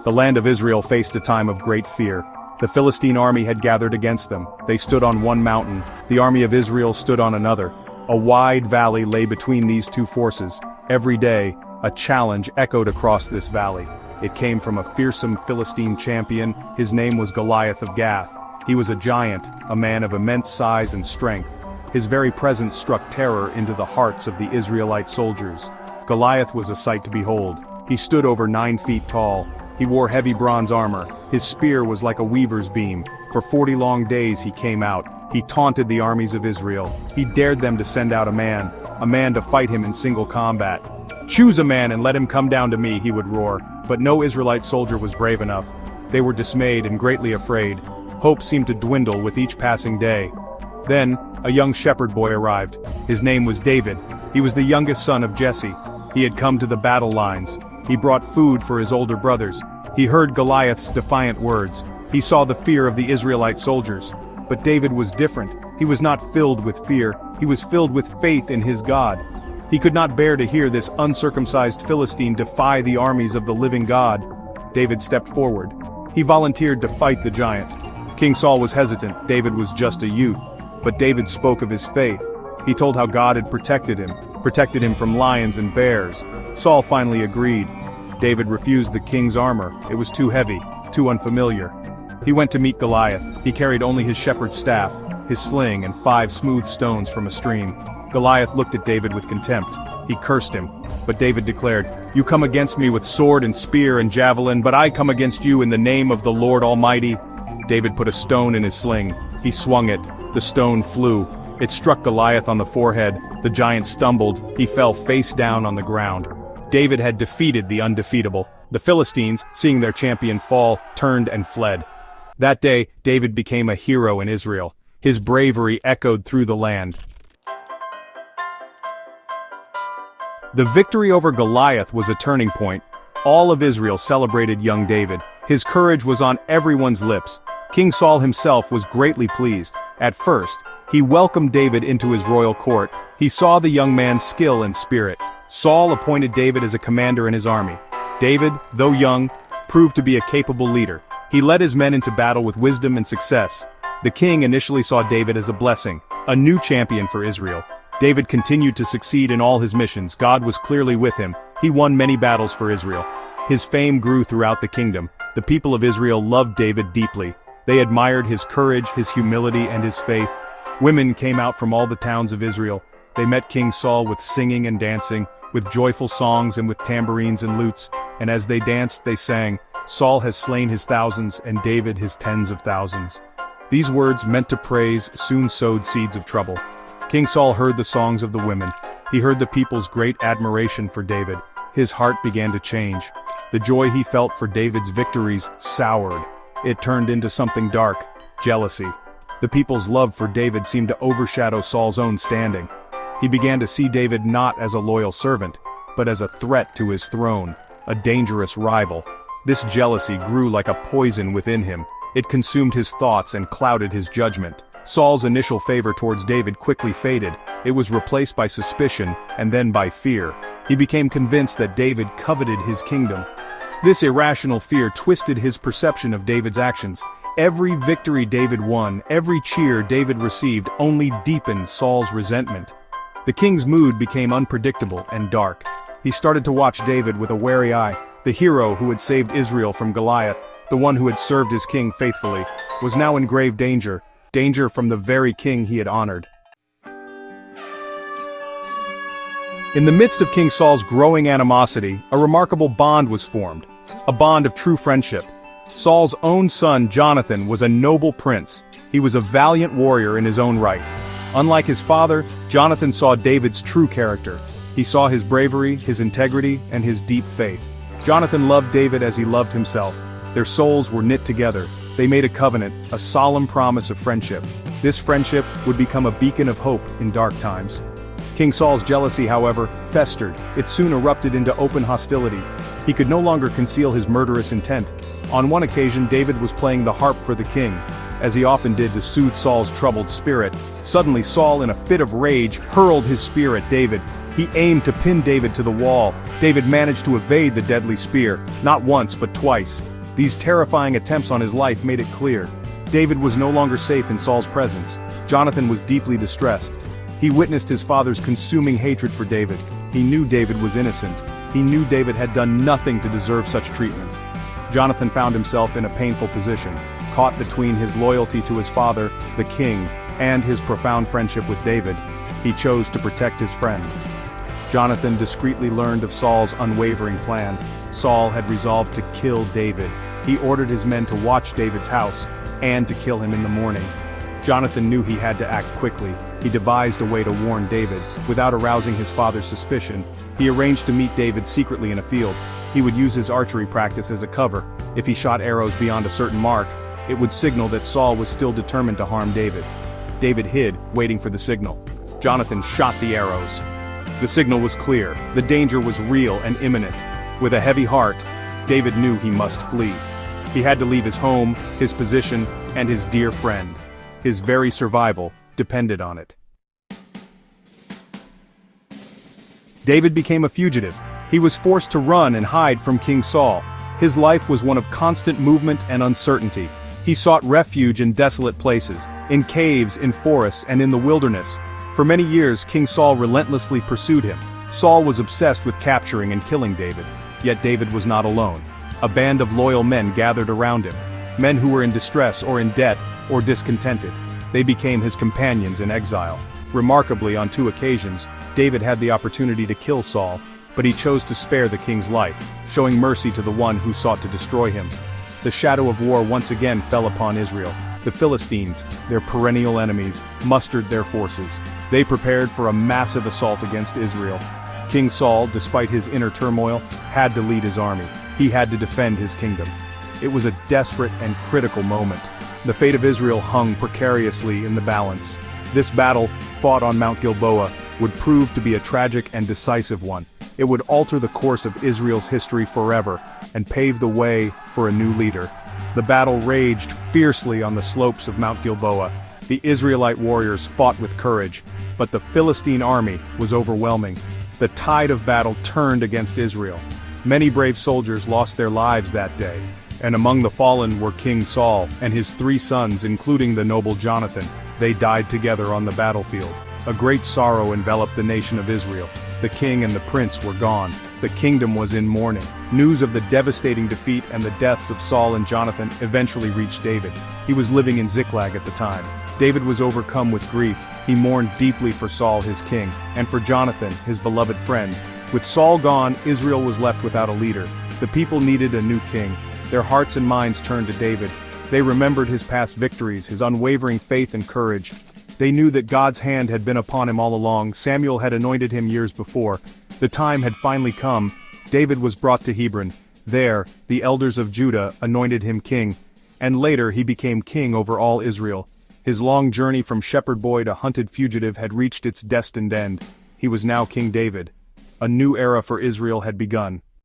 The land of Israel faced a time of great fear. The Philistine army had gathered against them. They stood on one mountain. The army of Israel stood on another. A wide valley lay between these two forces. Every day, a challenge echoed across this valley. It came from a fearsome Philistine champion. His name was Goliath of Gath. He was a giant, a man of immense size and strength. His very presence struck terror into the hearts of the Israelite soldiers. Goliath was a sight to behold. He stood over 9 feet tall. He wore heavy bronze armor. His spear was like a weaver's beam. For 40 long days he came out. He taunted the armies of Israel. He dared them to send out a man to fight him in single combat. "Choose a man and let him come down to me," he would roar. But no Israelite soldier was brave enough. They were dismayed and greatly afraid. Hope seemed to dwindle with each passing day. Then, a young shepherd boy arrived. His name was David. He was the youngest son of Jesse. He had come to the battle lines. He brought food for his older brothers. He heard Goliath's defiant words. He saw the fear of the Israelite soldiers. But David was different. He was not filled with fear. He was filled with faith in his God. He could not bear to hear this uncircumcised Philistine defy the armies of the living God. David stepped forward. He volunteered to fight the giant. King Saul was hesitant. David was just a youth. But David spoke of his faith. He told how God had protected him from lions and bears. Saul finally agreed. David refused the king's armor. It was too heavy, too unfamiliar. He went to meet Goliath. He carried only his shepherd's staff, his sling, and 5 smooth stones from a stream. Goliath looked at David with contempt. He cursed him. But David declared, "You come against me with sword and spear and javelin, but I come against you in the name of the Lord Almighty." David put a stone in his sling. He swung it. The stone flew. It struck Goliath on the forehead. The giant stumbled. He fell face down on the ground. David had defeated the undefeatable. The Philistines, seeing their champion fall, turned and fled. That day, David became a hero in Israel. His bravery echoed through the land. The victory over Goliath was a turning point. All of Israel celebrated young David. His courage was on everyone's lips. King Saul himself was greatly pleased. At first, he welcomed David into his royal court. He saw the young man's skill and spirit. Saul appointed David as a commander in his army. David, though young, proved to be a capable leader. He led his men into battle with wisdom and success. The king initially saw David as a blessing, a new champion for Israel. David continued to succeed in all his missions. God was clearly with him. He won many battles for Israel. His fame grew throughout the kingdom. The people of Israel loved David deeply. They admired his courage, his humility, and his faith. Women came out from all the towns of Israel. They met King Saul with singing and dancing, with joyful songs and with tambourines and lutes, and as they danced they sang, "Saul has slain his thousands and David his tens of thousands." These words, meant to praise, soon sowed seeds of trouble. King Saul heard the songs of the women. He heard the people's great admiration for David. His heart began to change. The joy he felt for David's victories soured. It turned into something dark, jealousy. The people's love for David seemed to overshadow Saul's own standing. He began to see David not as a loyal servant, but as a threat to his throne, a dangerous rival. This jealousy grew like a poison within him. It consumed his thoughts and clouded his judgment. Saul's initial favor towards David quickly faded. It was replaced by suspicion, and then by fear. He became convinced that David coveted his kingdom. This irrational fear twisted his perception of David's actions. Every victory David won, every cheer David received, only deepened Saul's resentment. The king's mood became unpredictable and dark. He started to watch David with a wary eye. The hero who had saved Israel from Goliath, the one who had served his king faithfully, was now in grave danger from the very king he had honored. In the midst of King Saul's growing animosity, a remarkable bond was formed, a bond of true friendship. Saul's own son, Jonathan, was a noble prince. He was a valiant warrior in his own right. Unlike his father, Jonathan saw David's true character. He saw his bravery, his integrity, and his deep faith. Jonathan loved David as he loved himself. Their souls were knit together. They made a covenant, a solemn promise of friendship. This friendship would become a beacon of hope in dark times. King Saul's jealousy, however, festered. It soon erupted into open hostility. He could no longer conceal his murderous intent. On one occasion, David was playing the harp for the king, as he often did to soothe Saul's troubled spirit. Suddenly, Saul, in a fit of rage, hurled his spear at David. He aimed to pin David to the wall. David managed to evade the deadly spear, not once but twice. These terrifying attempts on his life made it clear. David was no longer safe in Saul's presence. Jonathan was deeply distressed. He witnessed his father's consuming hatred for David. He knew David was innocent. He knew David had done nothing to deserve such treatment. Jonathan found himself in a painful position, caught between his loyalty to his father, the king, and his profound friendship with David. He chose to protect his friend. Jonathan discreetly learned of Saul's unwavering plan. Saul had resolved to kill David. He ordered his men to watch David's house, and to kill him in the morning. Jonathan knew he had to act quickly. He devised a way to warn David. Without arousing his father's suspicion, he arranged to meet David secretly in a field. He would use his archery practice as a cover. If he shot arrows beyond a certain mark, it would signal that Saul was still determined to harm David. David hid, waiting for the signal. Jonathan shot the arrows. The signal was clear. The danger was real and imminent. With a heavy heart, David knew he must flee. He had to leave his home, his position, and his dear friend. His very survival depended on it. David became a fugitive. He was forced to run and hide from King Saul. His life was one of constant movement and uncertainty. He sought refuge in desolate places, in caves, in forests, and in the wilderness. For many years, King Saul relentlessly pursued him. Saul was obsessed with capturing and killing David. Yet David was not alone. A band of loyal men gathered around him. Men who were in distress or in debt or discontented. They became his companions in exile. Remarkably, on 2 occasions, David had the opportunity to kill Saul, but he chose to spare the king's life, showing mercy to the one who sought to destroy him. The shadow of war once again fell upon Israel. The Philistines, their perennial enemies, mustered their forces. They prepared for a massive assault against Israel. King Saul, despite his inner turmoil, had to lead his army. He had to defend his kingdom. It was a desperate and critical moment. The fate of Israel hung precariously in the balance. This battle, fought on Mount Gilboa, would prove to be a tragic and decisive one. It would alter the course of Israel's history forever, and pave the way for a new leader. The battle raged fiercely on the slopes of Mount Gilboa. The Israelite warriors fought with courage, but the Philistine army was overwhelming. The tide of battle turned against Israel. Many brave soldiers lost their lives that day, and among the fallen were King Saul and his 3 sons, including the noble Jonathan. They died together on the battlefield. A great sorrow enveloped the nation of Israel. The king and the prince were gone. The kingdom was in mourning. News of the devastating defeat and the deaths of Saul and Jonathan eventually reached David. He was living in Ziklag at the time. David was overcome with grief. He mourned deeply for Saul, his king, and for Jonathan, his beloved friend. With Saul gone, Israel was left without a leader. The people needed a new king. Their hearts and minds turned to David. They remembered his past victories, his unwavering faith and courage. They knew that God's hand had been upon him all along. Samuel had anointed him years before. The time had finally come. David was brought to Hebron. There, the elders of Judah anointed him king, and later he became king over all Israel. His long journey from shepherd boy to hunted fugitive had reached its destined end. He was now King David. A new era for Israel had begun.